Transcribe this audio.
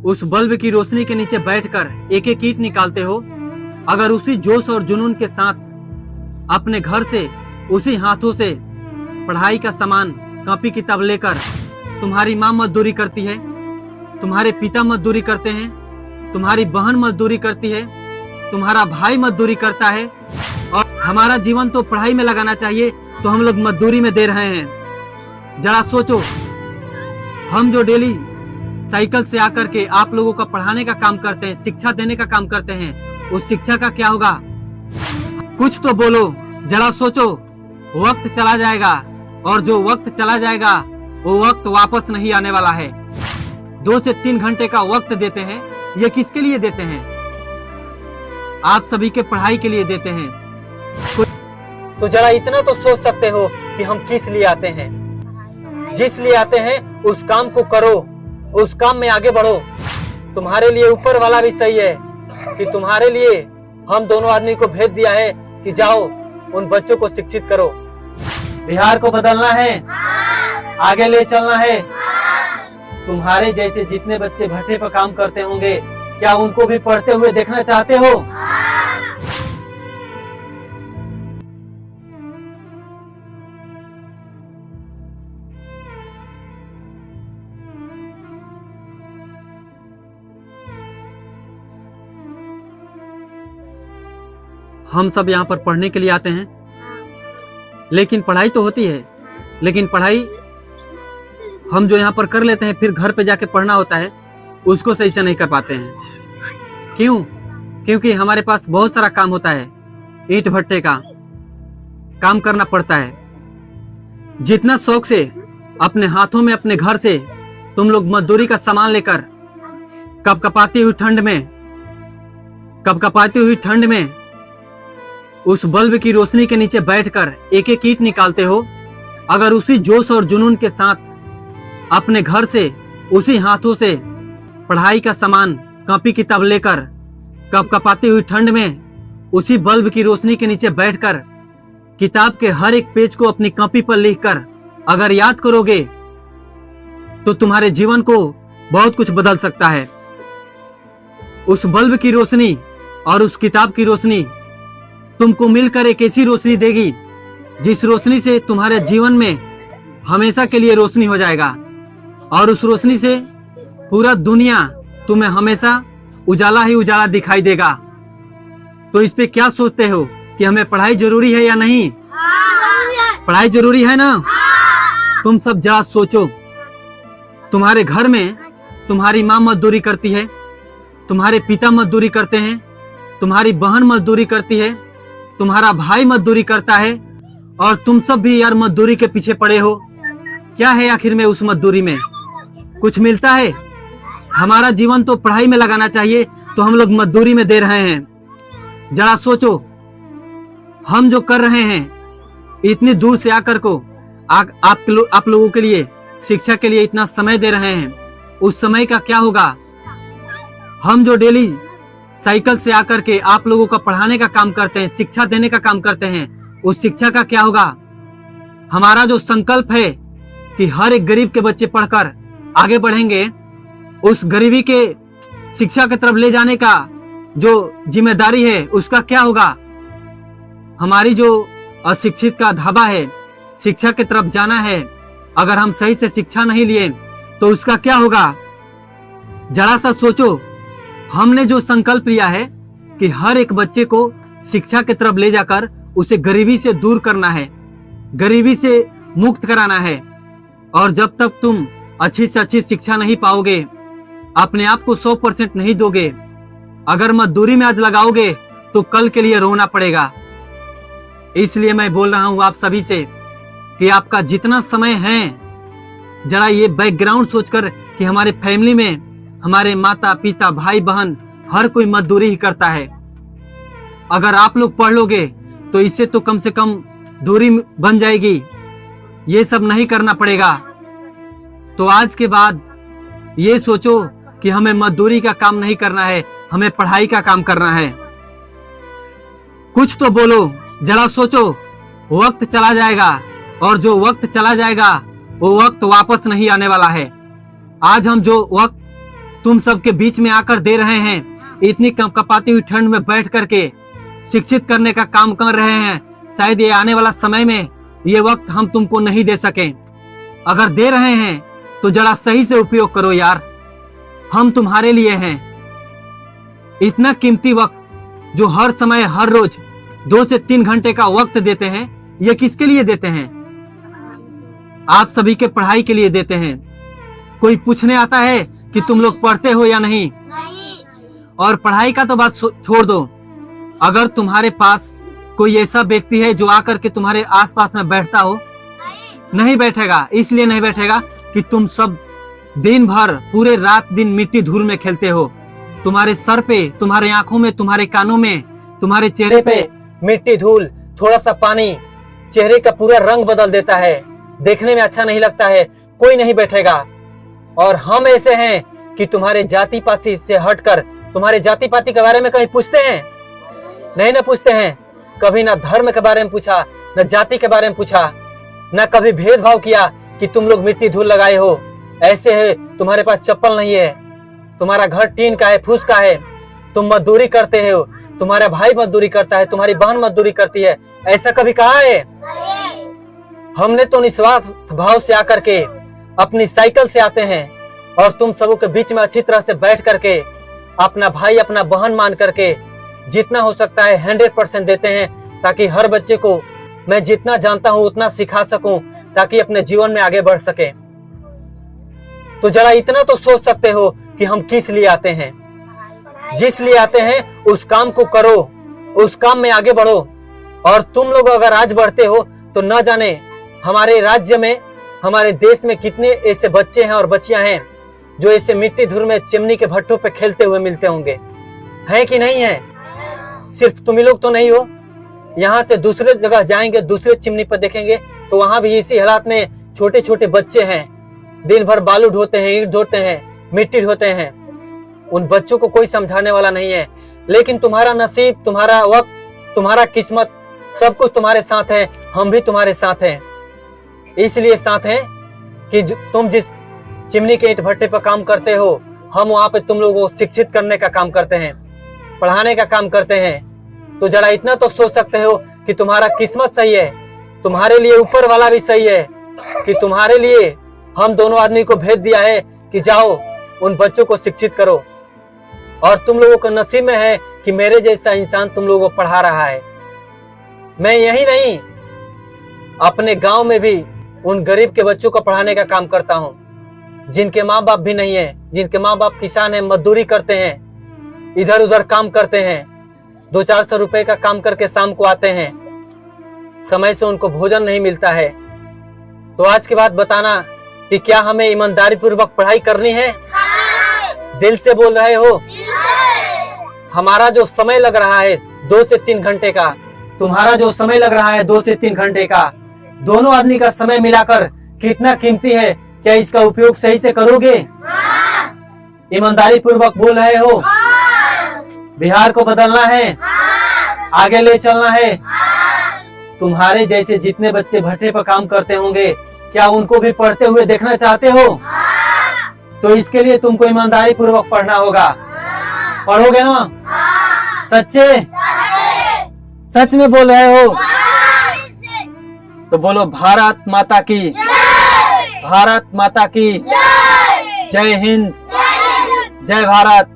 उस बल्ब की रोशनी के नीचे बैठकर एक एक ईंट निकालते हो, अगर उसी जोश और जुनून के साथ अपने घर से उसी हाथों से पढ़ाई का सामान कॉपी किताब लेकर तुम्हारी माँ मजदूरी करती है, तुम्हारे पिता मजदूरी करते हैं, तुम्हारी बहन मजदूरी करती है, तुम्हारा भाई मजदूरी करता है और हमारा जीवन तो पढ़ाई में लगाना चाहिए तो हम लोग मजदूरी में दे रहे हैं। जरा सोचो, हम जो डेली साइकिल से आकर के आप लोगों का पढ़ाने का काम करते हैं, शिक्षा देने का काम करते हैं, उस शिक्षा का क्या होगा? कुछ तो बोलो, जरा सोचो। वक्त चला जाएगा और जो वक्त चला जाएगा वो वक्त वापस नहीं आने वाला है। 2 से 3 घंटे का वक्त देते हैं, ये किसके लिए देते हैं? आप सभी के पढ़ाई के लिए देते हैं। तो जरा इतना तो सोच सकते हो कि हम किस लिए आते हैं। जिस लिए आते हैं उस काम को करो, उस काम में आगे बढ़ो। तुम्हारे लिए ऊपर वाला भी सही है कि तुम्हारे लिए हम दोनों आदमी को भेज दिया है कि जाओ उन बच्चों को शिक्षित करो। बिहार को बदलना है, आगे ले चलना है। तुम्हारे जैसे जितने बच्चे भट्टे पर काम करते होंगे, क्या उनको भी पढ़ते हुए देखना चाहते हो? हम सब यहाँ पर पढ़ने के लिए आते हैं, लेकिन पढ़ाई तो होती है, लेकिन पढ़ाई हम जो यहाँ पर कर लेते हैं फिर घर पे जाके पढ़ना होता है, उसको सही से नहीं कर पाते हैं। क्यों? क्योंकि हमारे पास बहुत सारा काम होता है, ईंट भट्टे का काम करना पड़ता है। जितना शौक से अपने हाथों में अपने घर से तुम लोग मजदूरी का सामान लेकर कपकपाती हुई ठंड में उस बल्ब की रोशनी के नीचे बैठकर एक एक ईंट निकालते हो, अगर उसी जोश और जुनून के साथ अपने घर से उसी हाथों से पढ़ाई का सामान कॉपी किताब लेकर कपकपाती हुई ठंड में उसी बल्ब की रोशनी के नीचे बैठकर किताब के हर एक पेज को अपनी कॉपी पर लिखकर अगर याद करोगे तो तुम्हारे जीवन को बहुत कुछ बदल सकता है। उस बल्ब की रोशनी और उस किताब की रोशनी तुमको मिलकर एक ऐसी रोशनी देगी जिस रोशनी से तुम्हारे जीवन में हमेशा के लिए रोशनी हो जाएगा और उस रोशनी से पूरा दुनिया तुम्हें हमेशा उजाला ही उजाला दिखाई देगा। तो इस पे क्या सोचते हो कि हमें पढ़ाई जरूरी है या नहीं? पढ़ाई जरूरी है ना? तुम सब जरा सोचो, तुम्हारे घर में तुम्हारी माँ मजदूरी करती है, तुम्हारे पिता मजदूरी करते हैं, तुम्हारी बहन मजदूरी करती है, तुम्हारा भाई मजदूरी करता है और तुम सब भी यार मजदूरी के पीछे पड़े हो। क्या है आखिर में उस मजदूरी में? कुछ मिलता है? हमारा जीवन तो पढ़ाई में लगाना चाहिए तो हम लोग मजदूरी में दे रहे हैं। जरा सोचो, हम जो कर रहे हैं इतनी दूर से आकर को आप लोगों के लिए शिक्षा के लिए इतना समय दे रहे हैं, उस समय का क्या होगा? हम जो डेली साइकिल से आकर के आप लोगों का पढ़ाने का काम करते हैं, शिक्षा देने का काम करते हैं, उस शिक्षा का क्या होगा? हमारा जो संकल्प है कि हर एक गरीब के बच्चे पढ़कर आगे बढ़ेंगे, उस गरीबी के शिक्षा की तरफ ले जाने का जो जिम्मेदारी है उसका क्या होगा? हमारी जो अशिक्षित का धाबा है, शिक्षा की तरफ जाना है, अगर हम सही से शिक्षा नहीं लिए तो उसका क्या होगा? जरा सा सोचो, हमने जो संकल्प लिया है कि हर एक बच्चे को शिक्षा की तरफ ले जाकर उसे गरीबी से दूर करना है, गरीबी से मुक्त कराना है। और जब तक तुम अच्छी से अच्छी शिक्षा नहीं पाओगे, अपने आप को 100% नहीं दोगे, अगर मजदूरी में आज लगाओगे तो कल के लिए रोना पड़ेगा। इसलिए मैं बोल रहा हूं आप सभी से कि आपका जितना समय है, जरा ये बैकग्राउंड सोचकर कि हमारे फैमिली में हमारे माता पिता भाई बहन हर कोई मजदूरी ही करता है। अगर आप लोग पढ़ लोगे तो इससे तो कम से कम दूरी बन जाएगी, ये सब नहीं करना पड़ेगा। तो आज के बाद ये सोचो कि हमें मजदूरी का काम नहीं करना है, हमें पढ़ाई का काम करना है। कुछ तो बोलो, जरा सोचो। वक्त चला जाएगा और जो वक्त चला जाएगा वो वक्त वापस नहीं आने वाला है। आज हम जो वक्त तुम सबके बीच में आकर दे रहे हैं। इतनी कपकपाती हुई ठंड में बैठ करके शिक्षित करने का काम कर रहे हैं। शायद ये आने वाला समय में ये वक्त हम तुमको नहीं दे सके। अगर दे रहे हैं तो जरा सही से उपयोग करो यार। हम तुम्हारे लिए हैं। इतना कीमती वक्त जो हर समय हर रोज 2 से 3 घंटे का वक्त देते हैं, ये किसके लिए देते हैं? आप सभी के पढ़ाई के लिए देते हैं। कोई पूछने आता है कि तुम लोग पढ़ते हो या नहीं? और पढ़ाई का तो बात छोड़ दो, अगर तुम्हारे पास कोई ऐसा व्यक्ति है जो आकर के तुम्हारे आसपास में बैठता हो, नहीं बैठेगा। इसलिए नहीं बैठेगा कि तुम सब दिन भर पूरे रात दिन मिट्टी धूल में खेलते हो। तुम्हारे सर पे, तुम्हारे आंखों में, तुम्हारे कानों में, तुम्हारे चेहरे पे मिट्टी धूल, थोड़ा सा पानी चेहरे का पूरा रंग बदल देता है, देखने में अच्छा नहीं लगता है। कोई नहीं बैठेगा। और हम ऐसे हैं कि तुम्हारे जाति पाति से हटकर तुम्हारे जाति पाति के बारे में कहीं पूछते हैं? नहीं ना पूछते हैं। कभी ना धर्म के बारे में पूछा, न जाति के बारे में पूछा, न कभी भेदभाव किया कि तुम लोग मिट्टी धूल लगाए हो। ऐसे है, तुम्हारे पास चप्पल नहीं है, तुम्हारा घर टीन का है, फूस का है, तुम मजदूरी करते हो, तुम्हारा भाई मजदूरी करता है, तुम्हारी बहन मजदूरी करती है। ऐसा कभी कहा है? हमने तो निस्वार्थ भाव से आकर के अपनी साइकिल से आते हैं और तुम सबों के बीच में अच्छी तरह से बैठ करके अपना भाई अपना बहन मान करके जितना हो सकता है 100% देते हैं, ताकि हर बच्चे को मैं जितना जानता हूं उतना सिखा सकूं, ताकि अपने जीवन में आगे बढ़ सके। तो जरा इतना तो सोच सकते हो कि हम किस लिए आते हैं। जिस लिए आते हैं उस काम को करो, उस काम में आगे बढ़ो। और तुम लोग अगर आज बढ़ते हो तो न जाने हमारे राज्य में, हमारे देश में कितने ऐसे बच्चे हैं और बच्चियां हैं जो ऐसे मिट्टी धूल में चिमनी के भट्टों पे खेलते हुए मिलते होंगे। हैं कि नहीं है? सिर्फ तुम ही लोग तो नहीं हो। यहाँ से दूसरे जगह जाएंगे, दूसरे चिमनी पर देखेंगे तो वहां भी इसी हालात में छोटे छोटे बच्चे हैं। दिन भर बालू ढोते हैं, ईंट ढोते हैं, मिट्टी ढोते हैं। उन बच्चों को कोई समझाने वाला नहीं है। लेकिन तुम्हारा नसीब, तुम्हारा वक्त, तुम्हारा किस्मत, सब कुछ तुम्हारे साथ है। हम भी तुम्हारे साथ हैं। इसलिए साथ हैं कि तुम जिस चिमनी के ईंट भट्टे पर काम करते हो, हम वहां पे तुम लोगों को शिक्षित करने का काम करते हैं, पढ़ाने का काम करते हैं। तो जरा इतना तो सोच सकते हो कि तुम्हारा किस्मत सही है, तुम्हारे लिए ऊपर वाला भी सही है कि तुम्हारे लिए हम दोनों आदमी को भेज दिया है कि जाओ उन बच्चों को शिक्षित करो। और तुम लोगों को नसीब में है कि मेरे जैसा इंसान तुम लोगों को पढ़ा रहा है। मैं यही नहीं, अपने गांव में भी उन गरीब के बच्चों को पढ़ाने का काम करता हूं, जिनके माँ बाप भी नहीं है, जिनके माँ बाप किसान हैं, मजदूरी करते हैं, इधर उधर काम करते हैं, 200-400 रुपए का काम करके शाम को आते हैं, समय से उनको भोजन नहीं मिलता है। तो आज के बाद बताना कि क्या हमें ईमानदारी पूर्वक पढ़ाई करनी है? दिल से बोल रहे हो? हमारा जो समय लग रहा है 2 से 3 घंटे का, तुम्हारा जो समय लग रहा है 2 से 3 घंटे का, दोनों आदमी का समय मिलाकर कितना कीमती है? क्या इसका उपयोग सही से करोगे? ईमानदारी पूर्वक बोल रहे हो? बिहार को बदलना है, आगे ले चलना है। तुम्हारे जैसे जितने बच्चे भट्टे पर काम करते होंगे, क्या उनको भी पढ़ते हुए देखना चाहते हो? तो इसके लिए तुमको ईमानदारी पूर्वक पढ़ना होगा। पढ़ोगे ना? सच्चे? सच में बोल रहे हो? तो बोलो भारत माता की, भारत माता की जय हिंद, जय भारत।